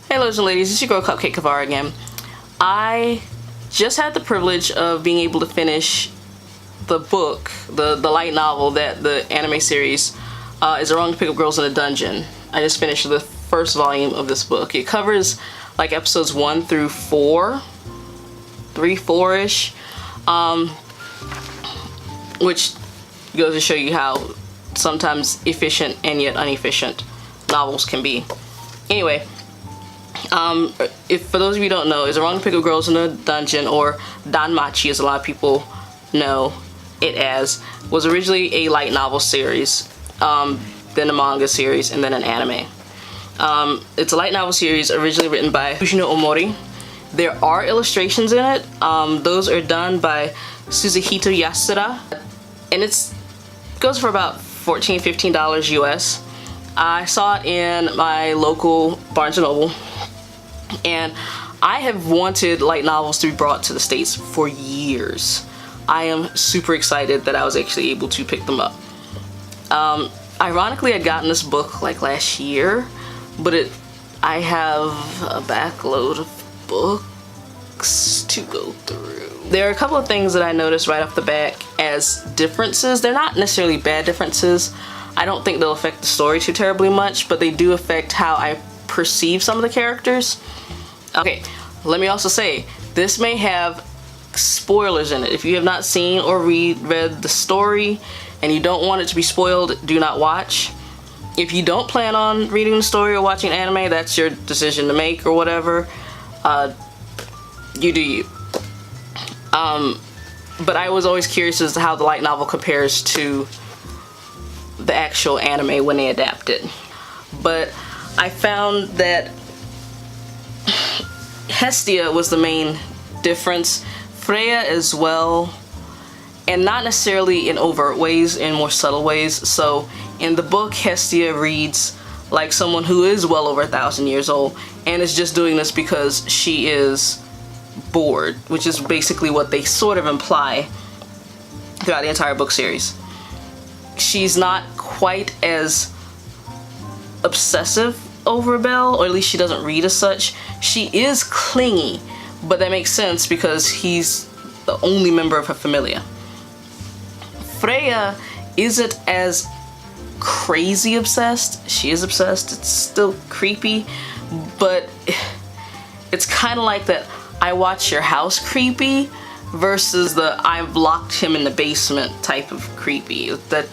Hey ladies and ladies, it's your girl Cupcake Kavar again. I just had the privilege of being able to finish the book, the light novel that the anime series is Wrong to Pick Up Girls in a Dungeon. I just finished the first volume of this book. It covers like episodes 1 through 4, 3-4-ish, which goes to show you how sometimes efficient and yet inefficient novels can be. Anyway, if for those of you who don't know, is Wrong to Pick Up Girls in a Dungeon, or Danmachi as a lot of people know it as, was originally a light novel series, then a manga series, and then an anime. It's a light novel series originally written by Fujino Omori. There are illustrations in it. Those are done by Suzuhito Yasuda, and it goes for about $14-15 US. I saw it in my local Barnes & Noble, and I have wanted light novels to be brought to the States for years. I am super excited that I was actually able to pick them up. Ironically, I'd gotten this book like last year, but I have a backload of books to go through. There are a couple of things that I noticed right off the bat as differences. They're not necessarily bad differences. I don't think they'll affect the story too terribly much, but they do affect how I perceive some of the characters. Okay, let me also say, this may have spoilers in it. If you have not seen or read the story and you don't want it to be spoiled, do not watch. If you don't plan on reading the story or watching anime, that's your decision to make or whatever. You do you. But I was always curious as to how the light novel compares to the actual anime when they adapt it. But I found that Hestia was the main difference. Freya as well, and not necessarily in overt ways, in more subtle ways. So in the book, Hestia reads like someone who is well over 1,000 years old and is just doing this because she is bored, which is basically what they sort of imply throughout the entire book series. She's not quite as obsessive over Belle, or at least she doesn't read as such. She is clingy, but that makes sense because he's the only member of her familia. Freya isn't as crazy obsessed. She is obsessed. It's still creepy, but it's kind of like that I watch your house creepy versus the I've locked him in the basement type of creepy. That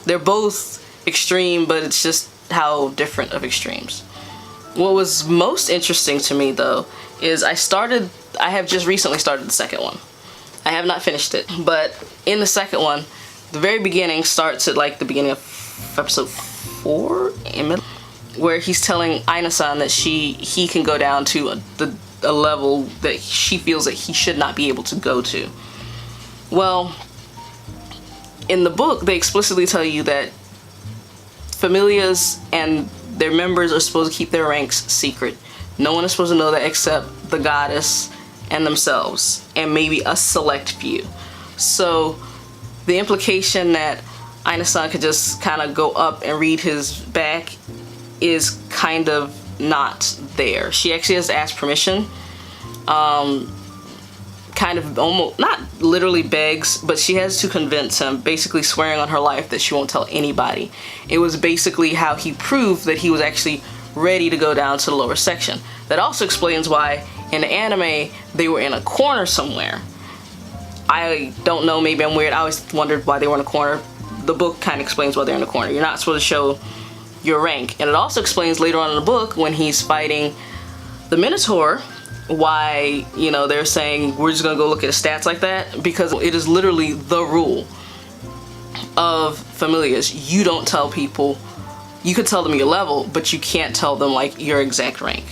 they're both extreme, but it's just how different of extremes. What was most interesting to me though is I have just recently started the second one. I have not finished it, but in the second one, the very beginning starts at like the beginning of episode 4, where he's telling Aina-san that he can go down to a level that she feels that he should not be able to go to. Well, in the book, they explicitly tell you that familias and their members are supposed to keep their ranks secret. No one is supposed to know that except the goddess and themselves, and maybe a select few. So the implication that Aina-san could just kind of go up and read his back is kind of not there. She actually has to ask permission. Kind of almost, not literally begs, but she has to convince him, basically swearing on her life that she won't tell anybody. It was basically how he proved that he was actually ready to go down to the lower section. That also explains why in the anime they were in a corner somewhere. I don't know, maybe I'm weird. I always wondered why they were in a corner. The book kind of explains why they're in a corner. You're not supposed to show your rank. And it also explains later on in the book when he's fighting the Minotaur why, you know, they're saying we're just gonna go look at his stats like that, because it is literally the rule of familias. You don't tell people, you could tell them your level, but you can't tell them like your exact rank.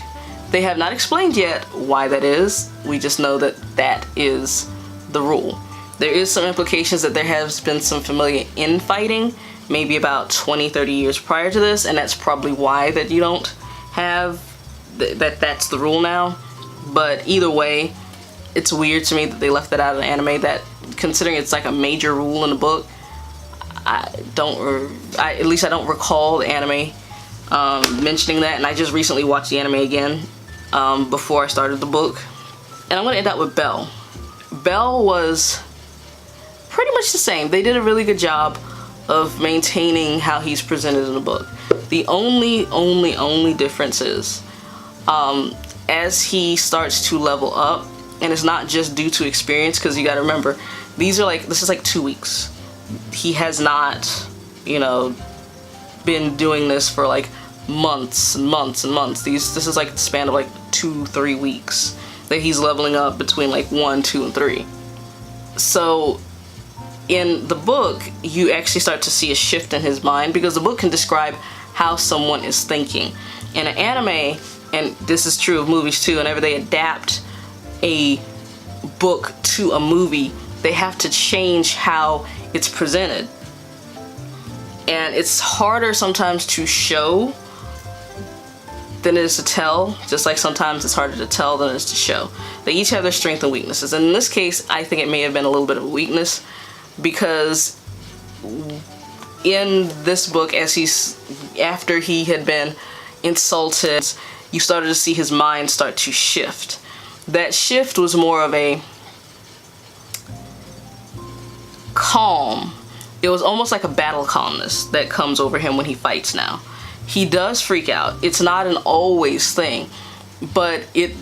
They have not explained yet why that is. We just know that that is the rule. There is some implications that there has been some familia infighting maybe about 20-30 years prior to this, and that's probably why that you don't have that's the rule now. But either way, it's weird to me that they left that out of the anime, that considering it's like a major rule in the book. At least I don't recall the anime mentioning that, and I just recently watched the anime again before I started the book. And I'm going to end out with Belle. Belle was pretty much the same. They did a really good job of maintaining how he's presented in the book. The only difference is as he starts to level up, and it's not just due to experience, because you got to remember, this is like 2 weeks. He has not, you know, been doing this for like months and months and months. This is like the span of like 2-3 weeks that he's leveling up between like 1, 2, and 3. So in the book, you actually start to see a shift in his mind, because the book can describe how someone is thinking. In an anime, and this is true of movies too, whenever they adapt a book to a movie, they have to change how it's presented. And it's harder sometimes to show than it is to tell, just like sometimes it's harder to tell than it is to show. They each have their strengths and weaknesses. And in this case, I think it may have been a little bit of a weakness, because in this book, after he had been insulted, you started to see his mind start to shift. That shift was more of a calm. It was almost like a battle calmness that comes over him when he fights now. He does freak out. It's not an always thing, but it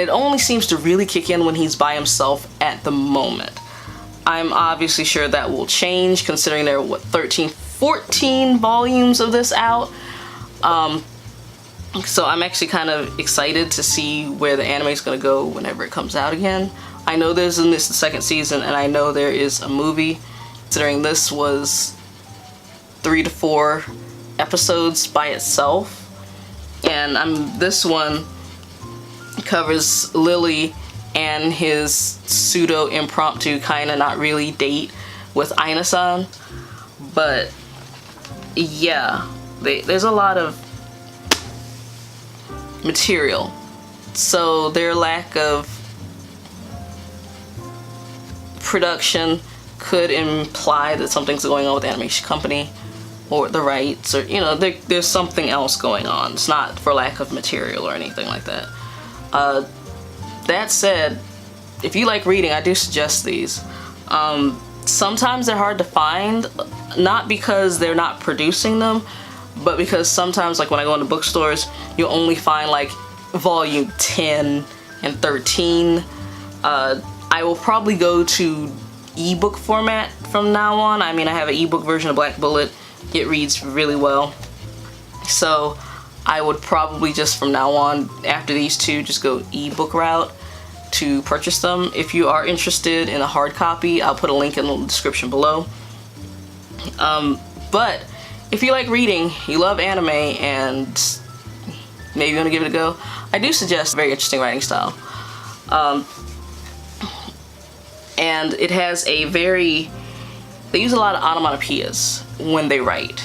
only seems to really kick in when he's by himself at the moment. I'm obviously sure that will change, considering there are 14 volumes of this out. So I'm actually kind of excited to see where the anime is going to go whenever it comes out again. I know there's the second season, and I know there is a movie, considering this was 3 to 4 episodes by itself. And this one covers Lily and his pseudo impromptu kinda not really date with Aina-san. But yeah, there's a lot of material, so their lack of production could imply that something's going on with the animation company or the rights, or, you know, there's something else going on. It's not for lack of material or anything like that. That said, if you like reading, I do suggest these. Sometimes they're hard to find, not because they're not producing them, but because sometimes, like when I go into bookstores, you'll only find like volume 10 and 13. I will probably go to ebook format from now on. I mean, I have an ebook version of Black Bullet. It reads really well. So I would probably just from now on, after these two, just go ebook route to purchase them. If you are interested in a hard copy, I'll put a link in the description below. But if you like reading, you love anime, and maybe you want to give it a go, I do suggest a very interesting writing style. And it has they use a lot of onomatopoeias when they write,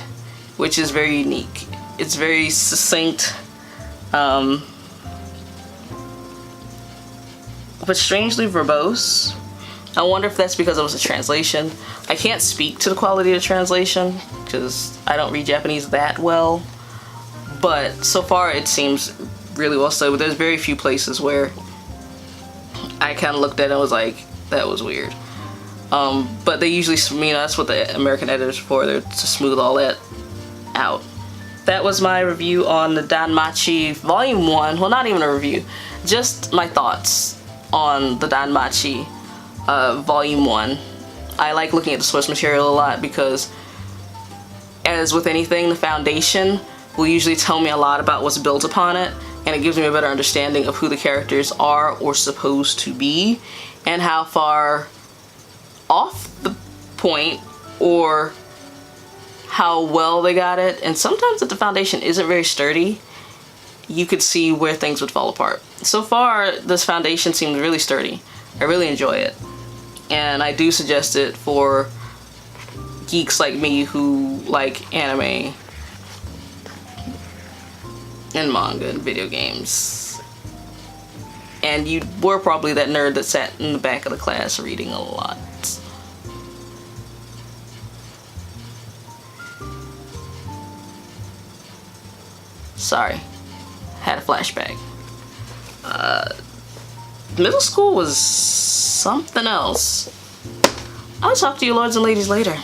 which is very unique. It's very succinct, but strangely verbose. I wonder if that's because it was a translation. I can't speak to the quality of the translation because I don't read Japanese that well, but so far it seems really well studied. But there's very few places where I kind of looked at it and was like, that was weird. But they usually, you know, that's what the American editors are for. They're to smooth all that out. That was my review on the Danmachi Volume 1. Well, not even a review, just my thoughts on the Danmachi Volume 1. I like looking at the source material a lot because, as with anything, the foundation will usually tell me a lot about what's built upon it, and it gives me a better understanding of who the characters are or supposed to be, and how far off the point or how well they got it. And sometimes if the foundation isn't very sturdy, you could see where things would fall apart. So far, this foundation seems really sturdy. I really enjoy it, and I do suggest it for geeks like me who like anime and manga and video games. And you were probably that nerd that sat in the back of the class reading a lot. Sorry. Had a flashback. Middle school was something else. I'll talk to you lords and ladies later.